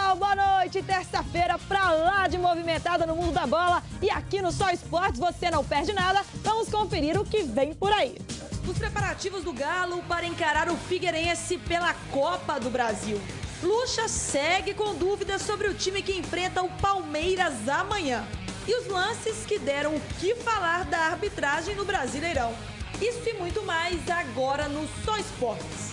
pessoal, boa noite. Terça-feira pra lá de movimentada no mundo da bola. E aqui no Só Esportes você não perde nada. Vamos conferir o que vem por aí. Os preparativos do Galo para encarar o Figueirense pela Copa do Brasil. Lucha segue com dúvidas sobre o time que enfrenta o Palmeiras amanhã. E os lances que deram o que falar da arbitragem no Brasileirão. Isso e muito mais agora no Só Esportes.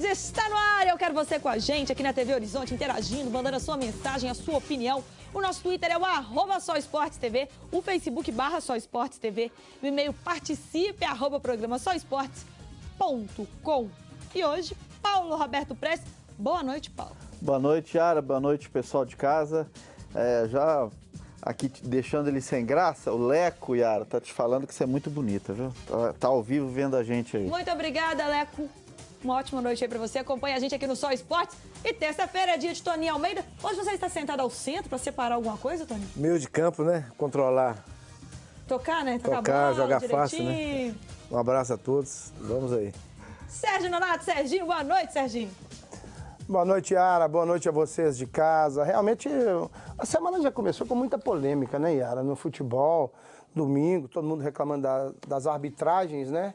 Está no ar, eu quero você com a gente aqui na TV Horizonte, interagindo, mandando a sua mensagem, a sua opinião. O nosso Twitter é o @SóEsportesTV, o Facebook /SóEsportesTV, o e-mail participe @programaSóEsportes.com. E hoje, Paulo Roberto Prestes. Boa noite, Paulo. Boa noite, Yara. Boa noite, pessoal de casa. Já aqui deixando ele sem graça, o Leco, Yara, tá te falando que você é muito bonita, viu? Tá ao vivo vendo a gente aí. Muito obrigada, Leco. Uma ótima noite aí pra você. Acompanha a gente aqui no Só Esportes. E terça-feira é dia de Toninho Almeida. Hoje você está sentado ao centro pra separar alguma coisa, Toninho? Meio de campo, né? Controlar. Tocar, né? Tocar, bola, jogar direitinho. fácil, né? Um abraço a todos. Vamos aí. Sérgio Nonato, Serginho, boa noite, Serginho. Boa noite, Yara. Boa noite a vocês de casa. Realmente, a semana já começou com muita polêmica, né, Yara? No futebol, domingo, todo mundo reclamando das arbitragens, né?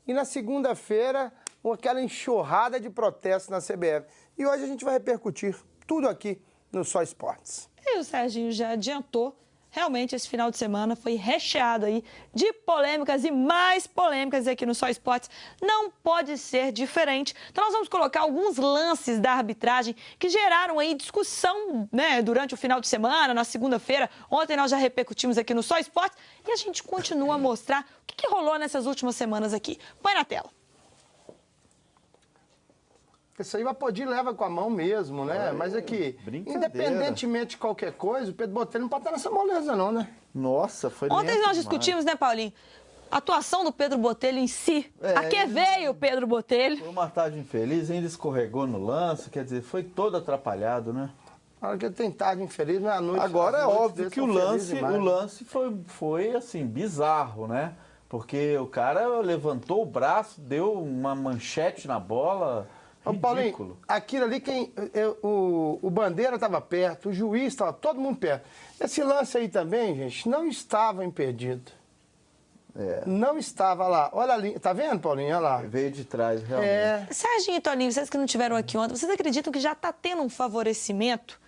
E na segunda-feira, com aquela enxurrada de protestos na CBF. E hoje a gente vai repercutir tudo aqui no Só Esportes. E o Serginho já adiantou. Realmente, esse final de semana foi recheado aí de polêmicas e mais polêmicas aqui no Só Esportes. Não pode ser diferente. Então, nós vamos colocar alguns lances da arbitragem que geraram aí discussão, né, durante o final de semana, na segunda-feira. Ontem nós já repercutimos aqui no Só Esportes e a gente continua a mostrar o que rolou nessas últimas semanas aqui. Põe na tela. Isso aí o Apodi leva com a mão mesmo, né? Mas aqui, independentemente de qualquer coisa, o Pedro Botelho não pode estar nessa moleza não, né? Nossa, foi Ontem nós discutimos, né, Paulinho? A atuação do Pedro Botelho em si. A que veio o Pedro Botelho? Foi uma tarde infeliz, ainda escorregou no lance, quer dizer, foi todo atrapalhado, né? A hora que tem tarde infeliz, não é a noite. Agora é óbvio que o lance foi assim, bizarro, né? Porque o cara levantou o braço, deu uma manchete na bola. Ridículo. Paulinho, aquilo ali, o Bandeira estava perto, o juiz estava, todo mundo perto. Esse lance aí também, gente, não estava impedido. Não estava lá. Olha ali, tá vendo, Paulinho? Olha lá. Veio de trás, realmente. Serginho e Toninho, vocês que não estiveram aqui ontem, vocês acreditam que já está tendo um favorecimento,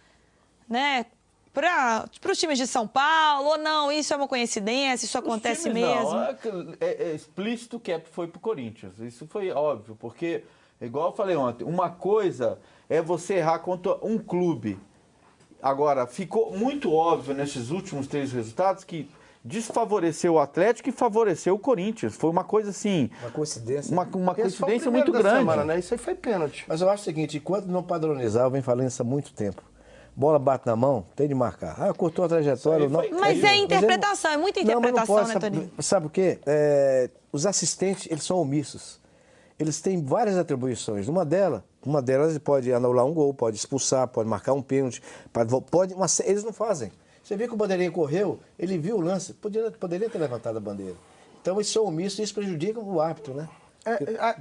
né, para os times de São Paulo? Ou não, isso é uma coincidência, isso acontece mesmo? Não, é explícito que foi pro Corinthians. Isso foi óbvio, porque... Igual eu falei ontem, uma coisa é você errar contra um clube. Agora, ficou muito óbvio nesses últimos 3 resultados que desfavoreceu o Atlético e favoreceu o Corinthians. Foi uma coisa assim... Uma coincidência. Uma coincidência muito grande. Semana, né? Isso aí foi pênalti. Mas eu acho o seguinte, enquanto não padronizar, eu venho falando isso há muito tempo. Bola bate na mão, tem de marcar. Ah, cortou a trajetória ou não. Mas é interpretação, é muita interpretação, né, Toninho? Sabe o quê? Os assistentes, eles são omissos. Eles têm várias atribuições. Uma delas ele pode anular um gol, pode expulsar, pode marcar um pênalti, eles não fazem. Você vê que o bandeirinha correu, ele viu o lance, poderia ter levantado a bandeira. Então eles são omissos e isso prejudica o árbitro, né?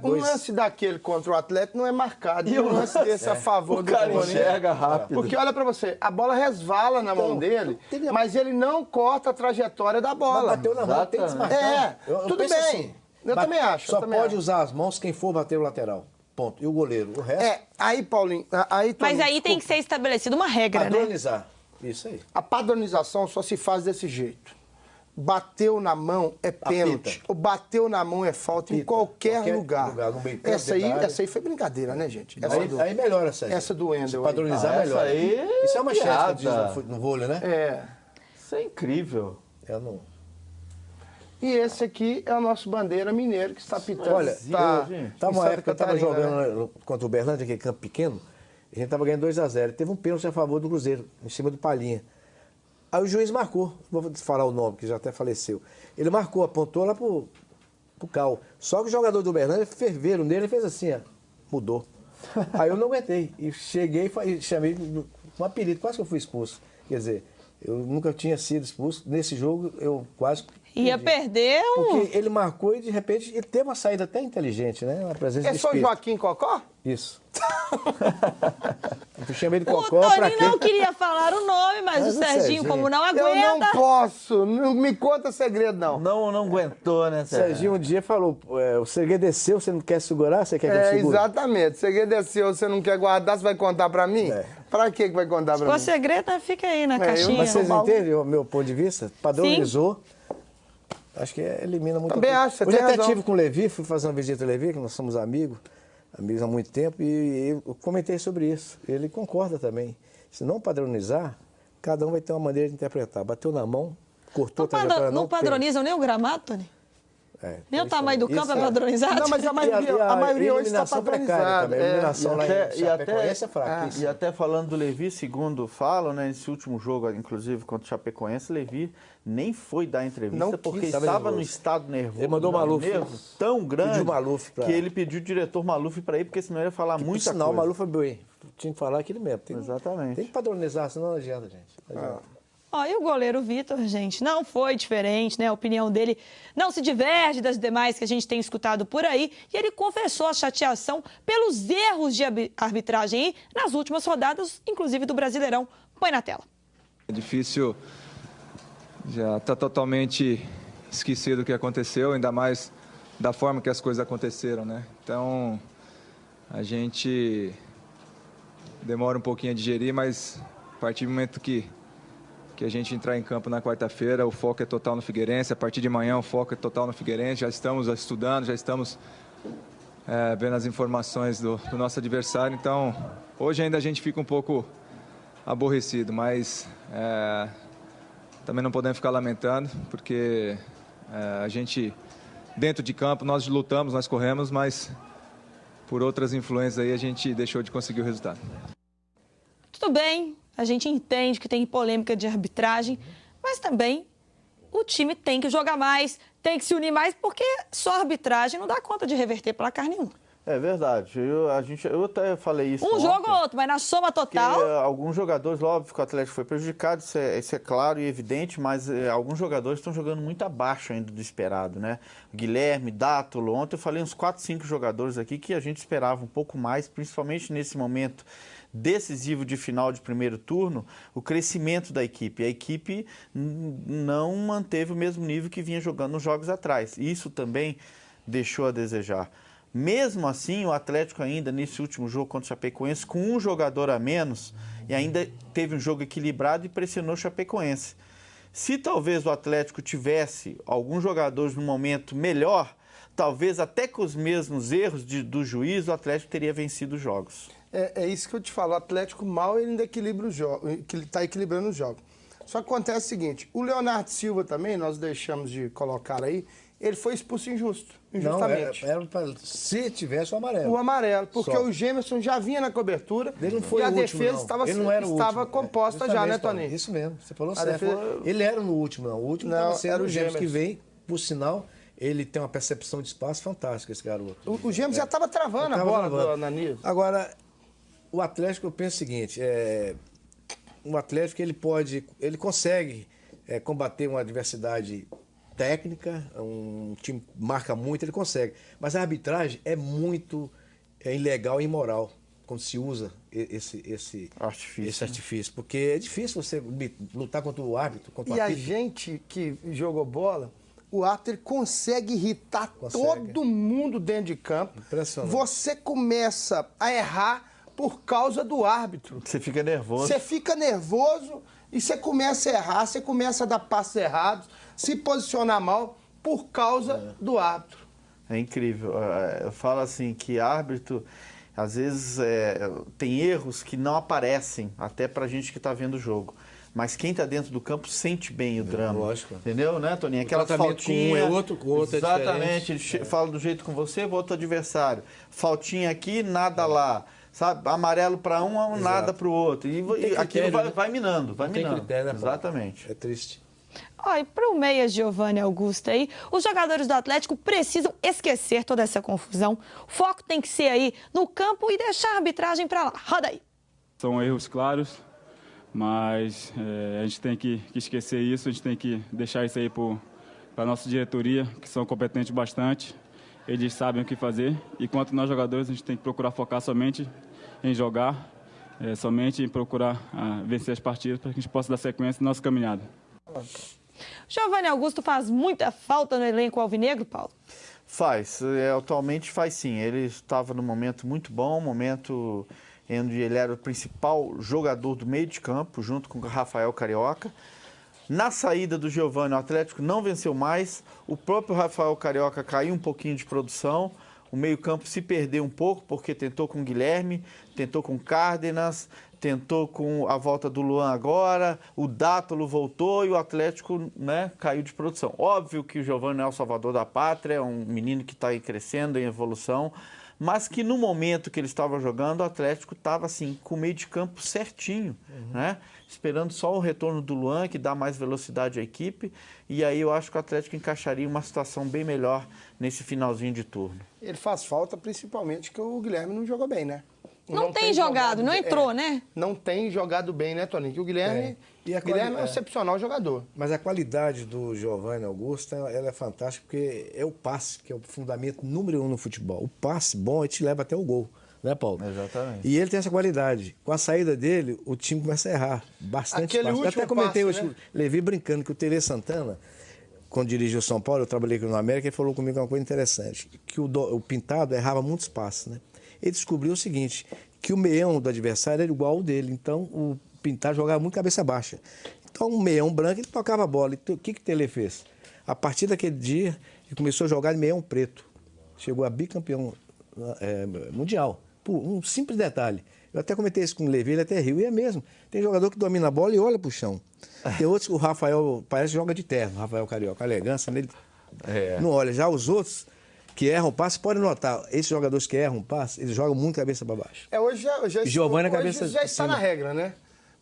Um lance daquele contra o Atlético não é marcado. E um lance desse a favor do Corinthians. O cara enxerga rápido. Porque olha pra você, a bola resvala na mão dele, mas ele não corta a trajetória da bola. Bateu na mão, tem que desmarcar. Tudo bem. Assim, eu também acho. Só pode usar as mãos quem for bater o lateral. Ponto. E o goleiro. O resto... Aí, Paulinho... Mas aí tem que ser estabelecida uma regra, padronizar. Né? Isso aí. A padronização só se faz desse jeito. Bateu na mão é pênalti. Ou bateu na mão é falta em qualquer lugar. Essa aí foi brincadeira, né, gente? Aí melhora essa aí. Essa do Wendel. Padronizar melhora. Isso é uma chance que diz no vôlei, né? Isso é incrível. E esse aqui é o nosso bandeira mineiro que está pitando. Olha, uma época que eu estava jogando contra o Berlândia, aquele campo pequeno, a gente estava ganhando 2-0. Teve um pênalti a favor do Cruzeiro, em cima do Palhinha. Aí o juiz marcou, não vou falar o nome, que já até faleceu. Ele marcou, apontou lá pro Cal. Só que o jogador do Berlândia ferveram nele e fez assim, ó, mudou. Aí eu não aguentei. E cheguei e chamei um apelido, quase que eu fui expulso. Quer dizer, eu nunca tinha sido expulso. Nesse jogo, eu quase... Ia perder Porque ele marcou e, de repente, ele teve uma saída até inteligente, né? Uma presença de É só espírito. Joaquim Cocó? Isso. Eu chamei de O Cocó pra Tony quê? não queria falar o nome, mas Mas o o Serginho, Serginho, como não Eu aguenta... não posso. Não me conta segredo, não. Não aguentou, né, O Serginho um dia falou, o segredo é seu, você não quer segurar, você quer que eu segure? Exatamente. Segredo é seu, você não quer guardar, você vai contar pra mim? É. Pra que vai contar pra Se for mim? segredo, fica aí na eu- caixinha. Mas vocês baú. entendem o meu ponto de vista? Padronizou. Acho que elimina muita Também coisa. acho, você Hoje tem até razão. tive com o Levi, fui fazer uma visita ao Levi, que nós somos amigos há muito tempo, e eu comentei sobre isso. Ele concorda também. Se não padronizar, cada um vai ter uma maneira de interpretar. Bateu na mão, cortou a trajetória, Não padronizam nem o gramado, Tony? Nem o tamanho do campo é padronizado? Não, mas a maioria hoje está eliminação precária padronizada. também. A eliminação lá em E até, Chapecoense é fraquíssima. e até falando do Levi, segundo falam, né, nesse último jogo, inclusive contra o Chapecoense, Levi nem foi dar entrevista Não porque quis. estava Estava no nervoso. estado nervoso. Ele mandou o Maluf. nervo tão grande Pediu o Maluf pra- que ele pediu o diretor Maluf para ir, porque senão ele ia falar Por muita sinal, o coisa. Maluf é bem. Tinha que falar aquilo mesmo. Exatamente. Tem que padronizar, senão não adianta, gente. Não adianta. Ó, e o goleiro Vitor, gente, não foi diferente, né? A opinião dele não se diverge das demais que a gente tem escutado por aí. E ele confessou a chateação pelos erros de arbitragem aí nas últimas rodadas, inclusive do Brasileirão. Põe na tela. É difícil, já está totalmente esquecido o que aconteceu, ainda mais da forma que as coisas aconteceram, né? Então, a gente demora um pouquinho a digerir, mas a partir do momento que a gente entrar em campo na quarta-feira, o foco é total no Figueirense. A partir de amanhã, o foco é total no Figueirense. Já estamos estudando, já estamos vendo as informações do nosso adversário. Então, hoje ainda a gente fica um pouco aborrecido, mas também não podemos ficar lamentando, porque a gente, dentro de campo, nós lutamos, nós corremos, mas por outras influências aí a gente deixou de conseguir o resultado. Tudo bem, a gente entende que tem polêmica de arbitragem, mas também o time tem que jogar mais, tem que se unir mais, porque só a arbitragem não dá conta de reverter placar nenhum. É verdade. Eu até falei isso Um ontem, jogo ou outro, mas na soma porque total... alguns jogadores, óbvio que o Atlético foi prejudicado, isso é claro e evidente, mas alguns jogadores estão jogando muito abaixo ainda do esperado, né? Guilherme, Dátulo, ontem eu falei uns 4, 5 jogadores aqui que a gente esperava um pouco mais, principalmente nesse momento decisivo de final de primeiro turno, o crescimento da equipe. A equipe não manteve o mesmo nível que vinha jogando nos jogos atrás. Isso também deixou a desejar. Mesmo assim, o Atlético ainda, nesse último jogo contra o Chapecoense, com um jogador a menos, e ainda teve um jogo equilibrado e pressionou o Chapecoense. Se talvez o Atlético tivesse alguns jogadores no momento melhor, talvez até com os mesmos erros do juiz, o Atlético teria vencido os jogos. É isso que eu te falo. O Atlético mal ele ainda equilibra o jogo, está equilibrando o jogo. Só que acontece o seguinte: o Leonardo Silva também, nós deixamos de colocar aí, ele foi expulso injustamente. Não, se tivesse o amarelo. O amarelo, porque Só. o Gemerson já vinha na cobertura Ele não foi e a o último, defesa não. estava, Ele não era o estava último. composta já, né, Toninho? Isso mesmo, você falou A certo. defesa- Ele era no último, não. O último Não, estava sendo era o o Gêmeos que Gemerson. vem, por sinal, ele tem uma percepção de espaço fantástica, esse garoto. O Gêmeos já estava travando a bola do Ananias. Agora, o Atlético, eu penso o seguinte, o Atlético ele consegue combater uma adversidade técnica, um time que marca muito, ele consegue. Mas a arbitragem é muito ilegal e imoral quando se usa esse artifício. Porque é difícil você lutar contra o árbitro, contra o E a apito. gente que jogou bola, o árbitro consegue irritar todo mundo dentro de campo. Impressionante. Você começa a errar por causa do árbitro. Você fica nervoso. Você fica nervoso e você começa a errar, você começa a dar passos errados, se posicionar mal por causa do árbitro. É incrível. Eu falo assim que árbitro, às vezes, tem erros que não aparecem, até pra gente que está vendo o jogo. Mas quem está dentro do campo sente bem o drama. Lógico. Entendeu, né, Toninho? Aquela tratamento com um faltinha. é outro, com o outro é exatamente. diferente. Ele fala do jeito com você, o outro adversário. Faltinha aqui, nada lá. Sabe? Amarelo para um, nada para o outro. E tem aquilo critério, né? vai minando. Vai Não tem minando. critério, né, Paulo? Exatamente. É triste. Olha, para o meia Giovanni Augusto aí, os jogadores do Atlético precisam esquecer toda essa confusão. O foco tem que ser aí no campo e deixar a arbitragem para lá. Roda aí. São erros claros, mas a gente tem que esquecer isso, a gente tem que deixar isso aí para a nossa diretoria, que são competentes bastante. Eles sabem o que fazer. E quanto nós jogadores, a gente tem que procurar focar somente em jogar, somente em procurar vencer as partidas para que a gente possa dar sequência na nossa caminhada. Giovanni Augusto faz muita falta no elenco alvinegro, Paulo? Faz, atualmente faz sim. Ele estava num momento muito bom, momento onde ele era o principal jogador do meio de campo, junto com o Rafael Carioca. Na saída do Giovanni, o Atlético não venceu mais, o próprio Rafael Carioca caiu um pouquinho de produção, o meio-campo se perdeu um pouco, porque tentou com o Guilherme, tentou com o Cárdenas, tentou com a volta do Luan agora, o Dátolo voltou e o Atlético, né, caiu de produção. Óbvio que o Giovanni é o salvador da pátria, é um menino que está aí crescendo, em evolução, mas que no momento que ele estava jogando, o Atlético estava assim, com o meio de campo certinho, né? Esperando só o retorno do Luan, que dá mais velocidade à equipe, e aí eu acho que o Atlético encaixaria uma situação bem melhor nesse finalzinho de turno. Ele faz falta principalmente que o Guilherme não jogou bem, né? Não tem jogado, não entrou, né? Não tem jogado bem, né, Toninho? Que o Guilherme, E a Guilherme é um excepcional jogador. Mas a qualidade do Giovanni Augusto, ela é fantástica, porque é o passe, que é o fundamento número 1 no futebol. O passe bom, ele te leva até o gol, né, Paulo? Exatamente. E ele tem essa qualidade. Com a saída dele, o time começa a errar bastante. Aquele Eu até último comentei passe, hoje, né? Levi brincando, que o Tele Santana, quando dirigiu o São Paulo, eu trabalhei aqui no América, ele falou comigo uma coisa interessante, que o Pintado errava muitos passes, né? Ele descobriu o seguinte, que o meião do adversário era igual ao dele, então o Pintado jogava muito cabeça baixa. Então o meião branco, ele tocava a bola. E o que o Tele fez? A partir daquele dia, ele começou a jogar de meião preto. Chegou a bicampeão mundial. Por um simples detalhe. Eu até comentei isso com o Levi, ele até riu, e é mesmo. Tem jogador que domina a bola e olha pro chão. Tem outros que o Rafael parece que joga de terno, o Rafael Carioca, a elegância nele. Não olha. Já os outros que erram o passe, podem notar, esses jogadores que erram o passe, eles jogam muito cabeça para baixo. Hoje Giovanni a cabeça já está na regra, né?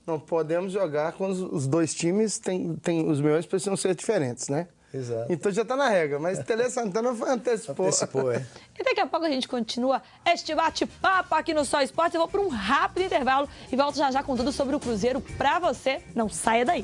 Não podemos jogar quando os dois times têm os meios precisam ser diferentes, né? Exato. Então já está na regra, mas Tele Santana antecipou. Antecipou, é. E daqui a pouco a gente continua este bate-papo aqui no Só Esportes. Eu vou para um rápido intervalo e volto já já com tudo sobre o Cruzeiro para você. Não saia daí.